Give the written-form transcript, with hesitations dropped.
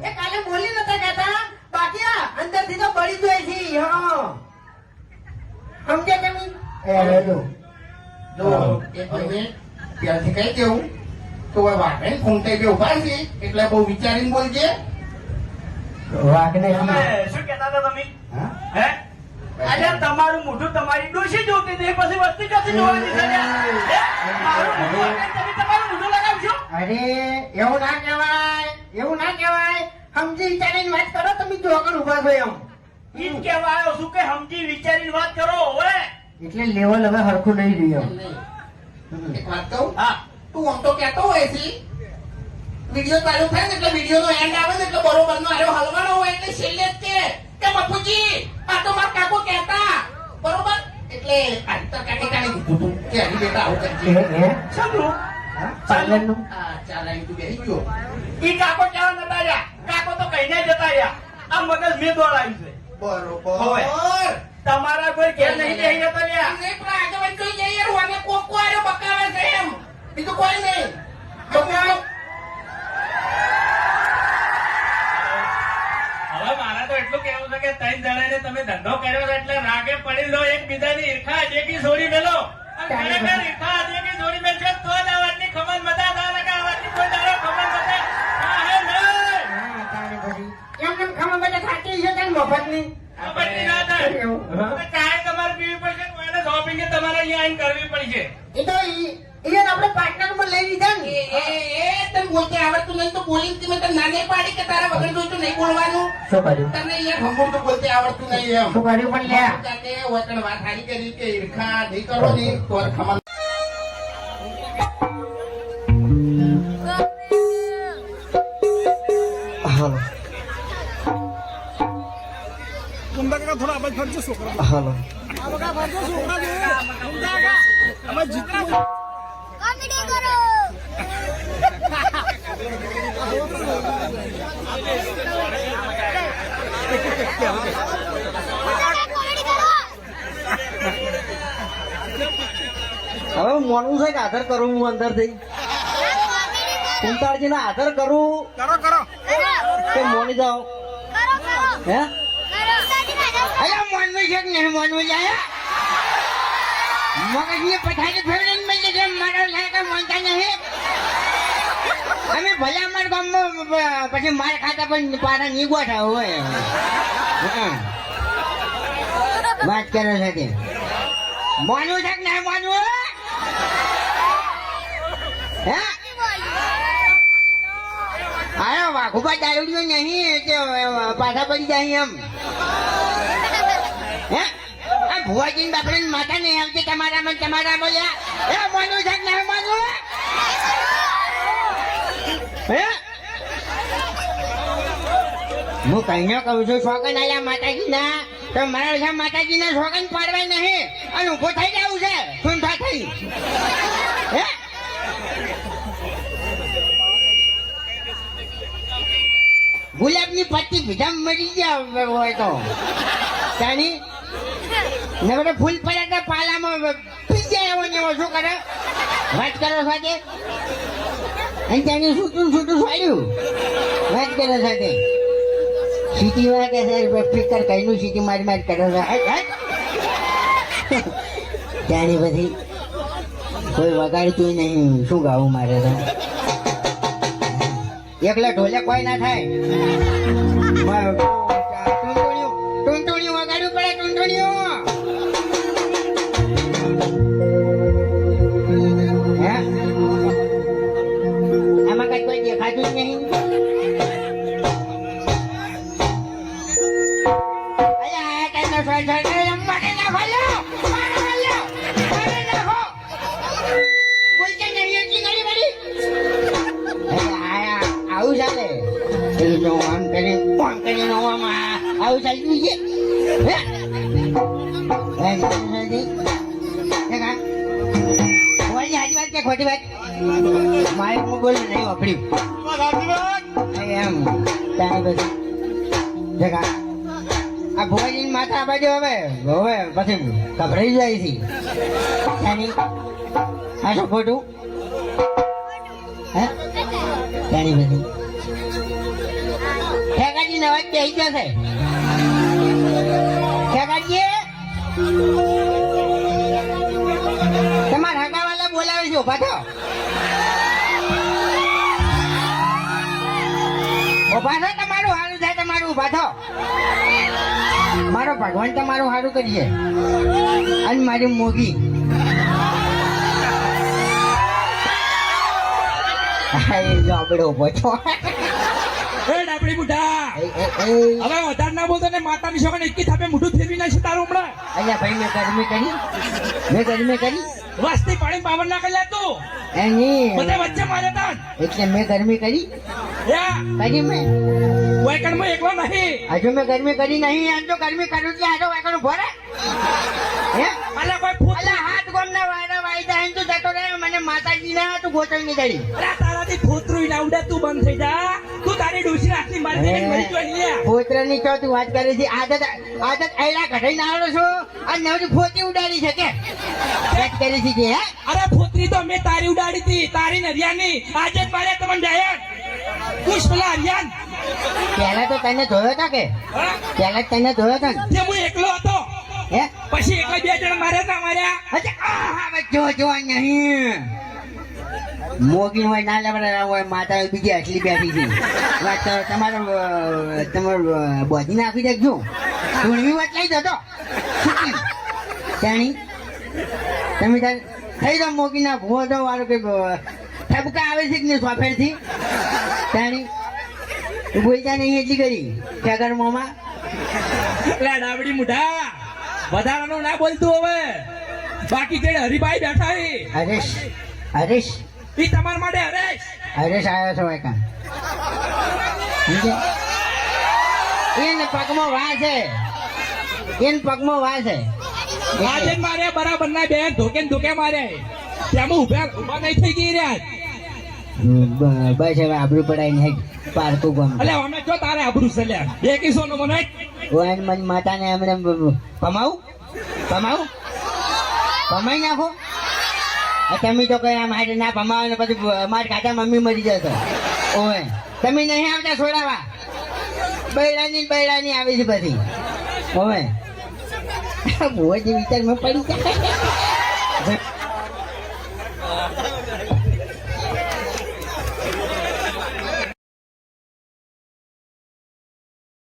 એ કાલે બોલી નતા કહેતા બાકી આ અંદરથી તો બળી જાય છે હા સમજ્યા તમે જો એક મિનિટ ત્યાંથી કઈ દેવું તો વાઘને ખૂંટાઈ બે ઉભા છે એટલે બહુ વિચારીને બોલજે. વાઘને શું કહેતા હતા તમે? હે અરે તમારું મોઢું તમારી ડોશી જોતી હતી પછી વસ્તી ક્યાંથી જોવાની છે? મારું મોઢું તમે તમારું મોઢું લગાવશો? અરે એવું ના કહેવાય એવું ના કહેવાય સમજી વિચારીને વાત કરો તમે જો આગળ ઉભા છો એમ ઈ જ કહેવા આવ્યો છું કે સમજી વિચારીને વાત કરો હવે. એટલે લેવલ હવે હરખું નહીં રહ્યું એક વાત કહું, હા તું આમ તો કહેતો હોય છે વિડીયો ચાલુ થાય ને એટલે વિડીયો નો એન્ડ આવે ને એટલે બરોબર નો આયો હલવાનો હોય એટલે છેલ્લે જ કે બાપુજી આ તો મારા કાકો કહેતા બરોબર એટલે કાકા કાકાને કીધું તું કે હરી બેટા આવું કરજે. સાંભળું પાર્લરનું હા ચાલ અહીં તું બેસી ગયો. ઈ કાકો ક્યાં નતા રહ્યા? કાકો તો કહીને જતા રહ્યા. આ મગજ મેં દોડાવ્યું છે. બરોબર તમારા કોઈ ઘેર નહીં બેસી જતા રહ્યા. નહીં પણ આગળ જોઈ જઈએ રૂવાને કોકો આયો બકાવે છે એમ બીજું કોઈ નહીં. બકાવે હવે મારા તો એટલું કેવું છે કે ત્રણ જણાને તમે ધંધો કર્યો છે એટલે રાગે પડી લો એકબીજાની ઈર્ખા જેકી છોડી મેલો અને ખરેખર ઈર્ખા જેકી છોડી મેલશે તો જ આ વાતની ખબર મજા થાય કે આ વાતની કોઈ દાડો ખબર મજા હા હે નહીં એમ કેમ ખબર બધા થાકી છે કે મફતની ખબરની ના થાય હવે ચાય તમારે પીવી પડશે એને શોપિંગ તમારે અહીંયા આવીને કરવી પડશે. એ તો એને આપણે પાર્ટનર માં લઈ લીધા ને તને બોલતે આવડતું નહીં તો બોલીને તમે તને ના નહીં પાડી કે તારા વગર જોઈતું નહીં બોલવાનું. શું કર્યું તને અહીંયા ખંભો તો બોલતે આવડતું નહીં એમ. શું કર્યું પણ લ્યા જાતે વચન વાત હારી કરી કે ઈર્ખા નહીં કરો ને તો જ ખમા હાલો થોડા અવાજ ફરજો છોકરા હાલો અમે જીતવું કોમેડી કરો કોમેડી કરો હવે મોનું છે કે આધાર કરું હું અંદર થઈ કુંતાળજી ના આધાર કરું કરો કરો કે મોની જાઓ હે અરે મોનવું છે કે નહીં મોનવું જાય મગજની પથારી ફેરવીને મળી છે મારો લાયક મોનતા નહીં અમે ભલે અમારા ગામમાં પછી માર ખાતા પણ પારા નહીં ગોઠા હોય વાત કરે છે તે મોનું છે કે નહીં મોનવું હે આયો વાઘુબા દારૂડિયો નહીં કે પાછા પડી જાય એમ હે આ ભુવાજી બાપડે માતા નહીં આવતી તમારા બોલ્યા એ મોનું છે ને મોનું હે હું કહીને કહું છું શોકન આયા માતાજીના તો મારા માતાજીના શોકન પાડવાય નહીં અને ઉભો થઈ જવું છે સુનતા થઈ હે ગુલાબની પત્તી ભીધા મરી ગયા હોય તો તાની ને બધા ફૂલ પડ્યા હતા પાલામાં પી જાય એવો ને એવો શું કરે વાત કરો સાથે અને ત્યાંની છૂટું છોડ્યું વાત કરો સાથે સીટી વાળા કે છે ફિકર કઈનું સીટી મારી કરો છો ત્યાંની બધી કોઈ વગાડતું નહીં શું ગાવું મારે તો એકલા ઢોલે કોઈ ના થાય ટૂંટુણિયું વગાડવું પડે ટૂંટુણિયું હે આમાં કઈ કોઈ દેખાતું જ નહીં આવું ચાલે આમ કરીને ફોન કરીને આવું ચાલતું છે સાચી વાત કે ખોટી વાત મારે હું બોલું નહીં વાપર્યું એમ ત્યાંની બધી દેખા આ ભુવાજીની માતા બાજુ હવે પછી ગભરાઈ જાય છે ત્યાંની આ શું ખોટું હે ત્યાંની બધી મોગી નવાજ બેસી જશે ખેગાજી તમારા હગાવાલા બોલાવે છે ઉભા થાઓ ઉભા થો તમારું સારું થાય તમારું ઉભા થો મારો ભગવાન તમારું સારું કરીએ અને મારી મોગી જોબડો ઉભો છો એ ડાબડી બુઢા હવે વધારે ના બોલતો ને માતાની છોકરાને એકી થાપે મોઢું ફેરવી નાખશે તારું હમણાં અલ્યા ભાઈ મેં ગરમી કરી વાસ્તી પાણી પાવર ના કરી તું એની બધે વચ્ચે મારે તાન એટલે મેં ગરમી કરી કરી મેં વાયકણ માં એકલો નહીં હજુ મેં ગરમી કરી નહીં આજ તો ગરમી કરું એટલે આજો વાયકણ ભરે હે અલા કોઈ ફૂટ અલા હાથ ગોમના વાયરા વાઈ જાય તું જતો રહે મને માતાજી ના તું ગોચણ ની દડી અલા તારાથી ફૂતરું ના ઉડે તું બંધ થઈ જા તું તારી ડોશી આટલી મારી દે મરી જોઈ લે ફોતરાની તો તું વાત કરી છે આદત આયલા કઢાઈ ના આવડો છો અને નવરી ફોતી ઉડાડી છે કે વાત કરી છે હે અરે ફૂતરી તો મેં તારી ઉડાડી હતી તારી ને હરિયાની આજે જ મારે તમને ડાયટ કુશ પેલા હરિયાન પહેલા તો તને ધોયો હતા કે પહેલા તને ધોયો હતા ને જે હું એકલો હતો હે પછી એકલા બે જણ માર્યા તા માર્યા અચ્છા આ જો નહીં મોગી હોય ના લેવડા હોય માતા બીજી આટલી બેઠી છે વાત કરો તમારું બોધી નાખી દેજો ધૂળવી વાત લઈ જતો જાણી તમે તાર થઈ જાઓ મોગી ના ભૂવો તો વાળો કે ઠપકા આવે છે કે નહીં સોફેર થી જાણી તું બોલતા નહીં એટલી કરી ખેગર મોમાં એટલે ડાબડી મુઢા વધારાનું ના બોલતું હવે બાકી જે હરિભાઈ બેઠા છે હરેશ એ તમારા માટે હરેશ આવ્યો છો વાયકા એને પગમાં વા છે આજે મારે બરાબર ના બે ધોકે મારે ત્યાં ઉભા નહીં થઈ ગઈ રહ્યા બસ હવે આબરૂ પડાય ને પારતું ગમ એટલે અમે જો તારે આબરૂ છે લ્યા બે કિસો નો મને ઓન મન માતાને એમને પમાઈ નાખો તમે તો કઈ આમ હાડે ના પમાવો ને પછી અમારી કાકા મમ્મી મરી જશે ઓય તમે નહીં આવતા છોડાવા બૈરાની આવી છે પછી ઓય બહુ જ વિચારમાં પડી જાય